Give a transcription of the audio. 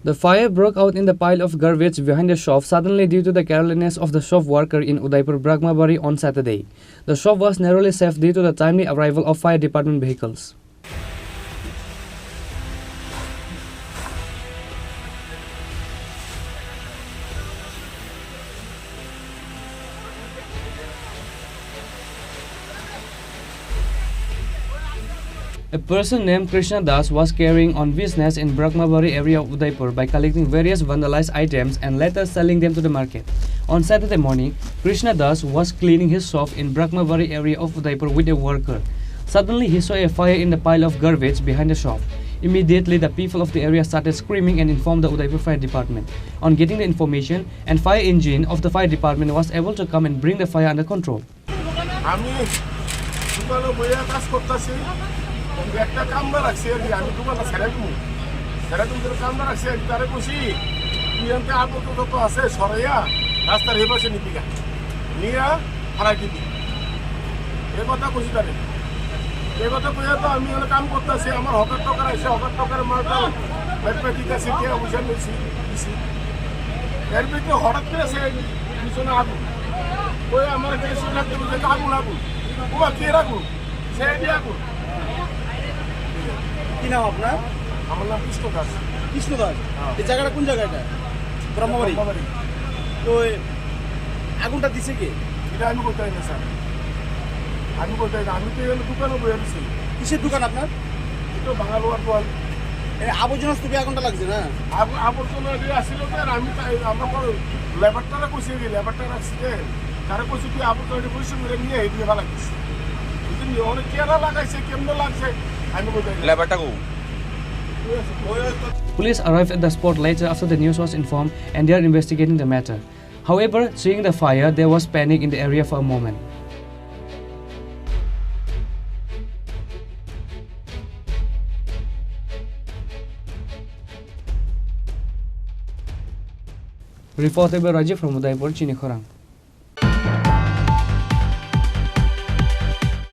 The fire broke out in the pile of garbage behind the shop suddenly due to the carelessness of the shop worker in Udaipur Brakhmabari on Saturday. The shop was narrowly saved due to the timely arrival of fire department vehicles. A person named Krishna Das was carrying on business in Brakhmabari area of Udaipur by collecting various vandalized items and later selling them to the market. On Saturday morning, Krishna Das was cleaning his shop in Brakhmabari area of Udaipur with a worker. Suddenly, he saw a fire in the pile of garbage behind the shop. Immediately, the people of the area started screaming and informed the Udaipur Fire Department. On getting the information, and fire engine of the fire department was able to come and bring the fire under control. একটা কামরা রাখছি আর আমি দোকানটা ছেড়ে দেবো কামরা রাখছি আর তারে খুশি তুই এমনি আপাতত তো আছে সরাইয়া রাস্তার এই পাশে নিবি নিয়ে হারাই দিবি এ কথা খুশি তারে এ কথা কইয়া তো আমি কাম করতেছি আমার হকার টকার আছে হকার টকার মালটা ব্যাপারটা সিটি অবশ্যই নিছি এর ভিতরে হঠাৎ করে সে পিছনে আগুন ওই আমার কাছে শুনে লাগতে আগুন আগুন ওবা কে রাখুন সে দিয়ে আগুন কি নাম আপনার? আমার নাম কৃষ্ণ দাস। কৃষ্ণ দাস। এই জায়গাটা কোন জায়গা এটা? ব্রহ্মবাড়ি। তো আগুনটা দিছে কে? এটা আমি কোথায় না স্যার আমি কোথায় না আমি তো এখানে দোকানে বসে আছি। কিসের দোকান আপনার? এটা বাঙালোয়ার দোকান। এই আবর্জনা স্তূপে আগুনটা লাগছে না? আবর্জনা দিয়ে আসছিল তো আর আমি আমরা লেবারটারা কইছি লেবারটা রাখছি তারা কইছি কি আবর্জনা পরিষ্কার করে নিয়ে এই দিয়ে ভালো লাগছে বুঝলি অনেক কেরা লাগাইছে কেমনে লাগছে আমি কোথায় লেবারটা কো Police arrived at the spot later after the news was informed and they are investigating the matter. However, seeing the fire, there was panic in the area for a moment. Reported by Rajiv from Udaipur, Chini, Khorang.